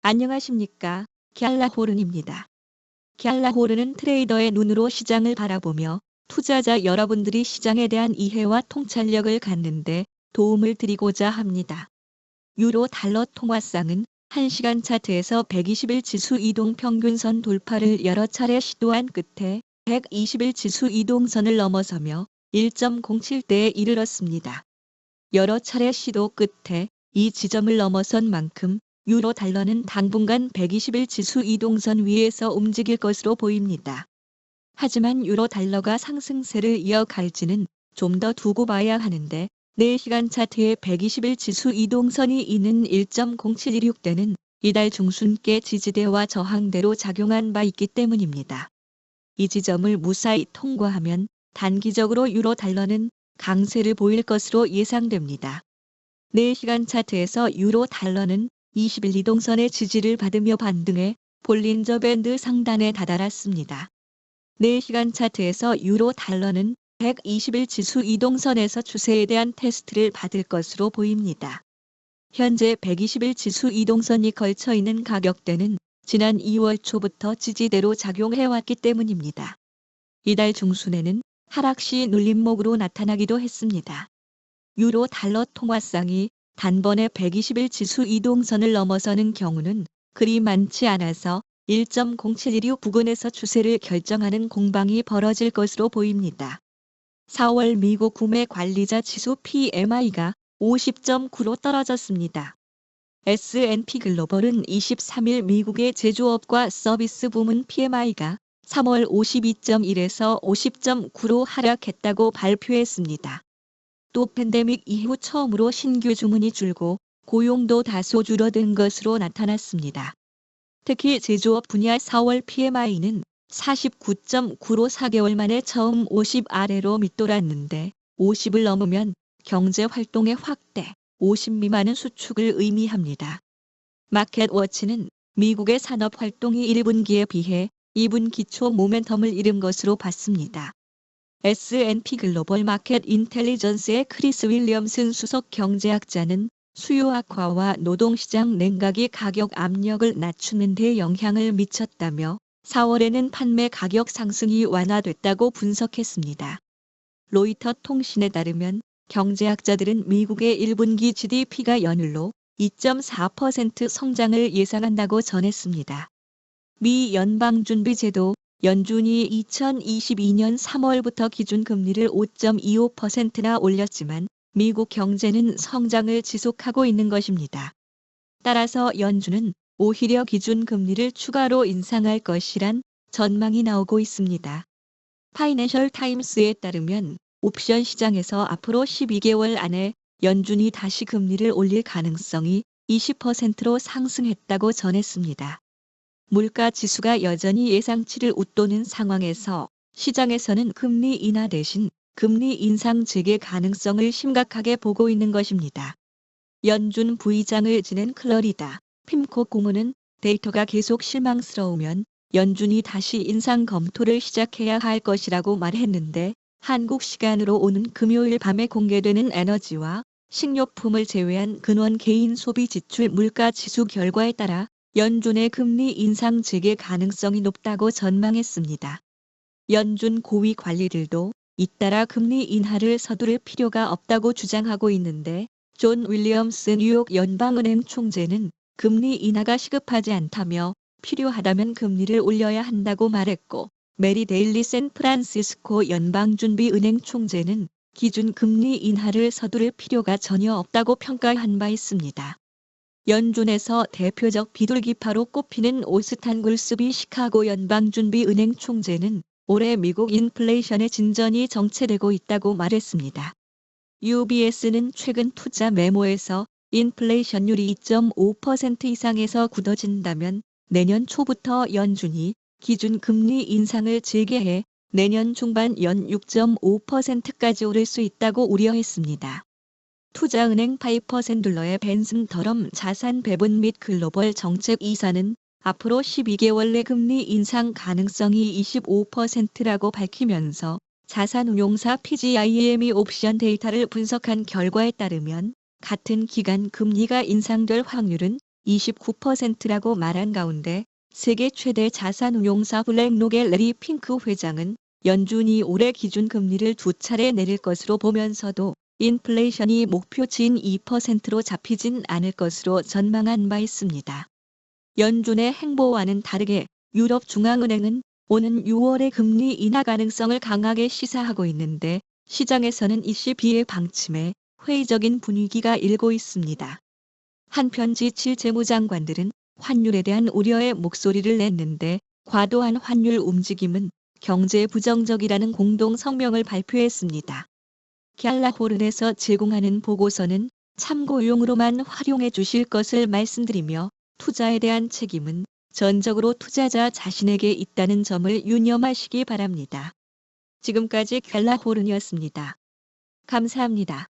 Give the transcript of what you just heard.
안녕하십니까. 갤라호른입니다. 갤라호른은 트레이더의 눈으로 시장을 바라보며 투자자 여러분들이 시장에 대한 이해와 통찰력을 갖는데 도움을 드리고자 합니다. 유로 달러 통화상은 1시간 차트에서 120일 지수 이동 평균선 돌파를 여러 차례 시도한 끝에 120일 지수 이동선을 넘어서며 1.07대에 이르렀습니다. 여러 차례 시도 끝에 이 지점을 넘어선 만큼 유로 달러는 당분간 120일 지수 이동선 위에서 움직일 것으로 보입니다. 하지만 유로 달러가 상승세를 이어갈지는 좀 더 두고 봐야 하는데 4시간 차트에 120일 지수 이동선이 있는 1.0716대는 이달 중순께 지지대와 저항대로 작용한 바 있기 때문입니다. 이 지점을 무사히 통과하면 단기적으로 유로 달러는 강세를 보일 것으로 예상됩니다. 4시간 차트에서 유로 달러는 20일 이동선의 지지를 받으며 반등해 볼린저 밴드 상단에 다다랐습니다. 4시간 차트에서 유로 달러는 120일 지수 이동선에서 추세에 대한 테스트를 받을 것으로 보입니다. 현재 120일 지수 이동선이 걸쳐 있는 가격대는 지난 2월 초부터 지지대로 작용해왔기 때문입니다. 이달 중순에는 하락시 눌림목으로 나타나기도 했습니다. 유로 달러 통화상이 단번에 120일 지수 이동선을 넘어서는 경우는 그리 많지 않아서 1.0716 부근에서 추세를 결정하는 공방이 벌어질 것으로 보입니다. 4월 미국 구매 관리자 지수 PMI가 50.9로 떨어졌습니다. S&P 글로벌은 23일 미국의 제조업과 서비스 부문 PMI가 3월 52.1에서 50.9로 하락했다고 발표했습니다. 또 팬데믹 이후 처음으로 신규 주문이 줄고 고용도 다소 줄어든 것으로 나타났습니다. 특히 제조업 분야 4월 PMI는 49.9로 4개월 만에 처음 50 아래로 밑돌았는데 50을 넘으면 경제 활동의 확대, 50 미만은 수축을 의미합니다. 마켓워치는 미국의 산업 활동이 1분기에 비해 2분기 초 모멘텀을 잃은 것으로 봤습니다. S&P 글로벌 마켓 인텔리전스의 크리스 윌리엄슨 수석 경제학자는 수요 악화와 노동시장 냉각이 가격 압력을 낮추는 데 영향을 미쳤다며 4월에는 판매 가격 상승이 완화됐다고 분석했습니다. 로이터 통신에 따르면 경제학자들은 미국의 1분기 GDP가 연율로 2.4% 성장을 예상한다고 전했습니다. 미 연방준비제도 연준이 2022년 3월부터 기준금리를 5.25%나 올렸지만 미국 경제는 성장을 지속하고 있는 것입니다. 따라서 연준은 오히려 기준금리를 추가로 인상할 것이란 전망이 나오고 있습니다. 파이낸셜 타임스에 따르면 옵션 시장에서 앞으로 12개월 안에 연준이 다시 금리를 올릴 가능성이 20%로 상승했다고 전했습니다. 물가 지수가 여전히 예상치를 웃도는 상황에서 시장에서는 금리 인하 대신 금리 인상 재개 가능성을 심각하게 보고 있는 것입니다. 연준 부의장을 지낸 클러리다 핌코 고문은 데이터가 계속 실망스러우면 연준이 다시 인상 검토를 시작해야 할 것이라고 말했는데 한국 시간으로 오는 금요일 밤에 공개되는 에너지와 식료품을 제외한 근원 개인 소비 지출 물가 지수 결과에 따라 연준의 금리 인상 재개 가능성이 높다고 전망했습니다. 연준 고위 관리들도 잇따라 금리 인하를 서두를 필요가 없다고 주장하고 있는데 존 윌리엄스 뉴욕 연방은행 총재는 금리 인하가 시급하지 않다며 필요하다면 금리를 올려야 한다고 말했고 메리 데일리 샌프란시스코 연방준비은행 총재는 기준 금리 인하를 서두를 필요가 전혀 없다고 평가한 바 있습니다. 연준에서 대표적 비둘기파로 꼽히는 오스탄 굴스비 시카고 연방준비은행 총재는 올해 미국 인플레이션의 진전이 정체되고 있다고 말했습니다. UBS는 최근 투자 메모에서 인플레이션율이 2.5% 이상에서 굳어진다면 내년 초부터 연준이 기준 금리 인상을 재개해 내년 중반 연 6.5%까지 오를 수 있다고 우려했습니다. 투자은행 파이퍼 샌들러의 벤슨 더럼 자산 배분 및 글로벌 정책 이사는 앞으로 12개월 내 금리 인상 가능성이 25%라고 밝히면서 자산운용사 PGIM이 옵션 데이터를 분석한 결과에 따르면 같은 기간 금리가 인상될 확률은 29%라고 말한 가운데 세계 최대 자산운용사 블랙록의 래리 핑크 회장은 연준이 올해 기준금리를 2차례 내릴 것으로 보면서도 인플레이션이 목표치인 2%로 잡히진 않을 것으로 전망한 바 있습니다. 연준의 행보와는 다르게 유럽중앙은행은 오는 6월의 금리 인하 가능성을 강하게 시사하고 있는데 시장에서는 ECB의 방침에 회의적인 분위기가 일고 있습니다. 한편 G7 재무장관들은 환율에 대한 우려의 목소리를 냈는데 과도한 환율 움직임은 경제에 부정적이라는 공동 성명을 발표했습니다. 갤라호른에서 제공하는 보고서는 참고용으로만 활용해 주실 것을 말씀드리며 투자에 대한 책임은 전적으로 투자자 자신에게 있다는 점을 유념하시기 바랍니다. 지금까지 갤라호른이었습니다. 감사합니다.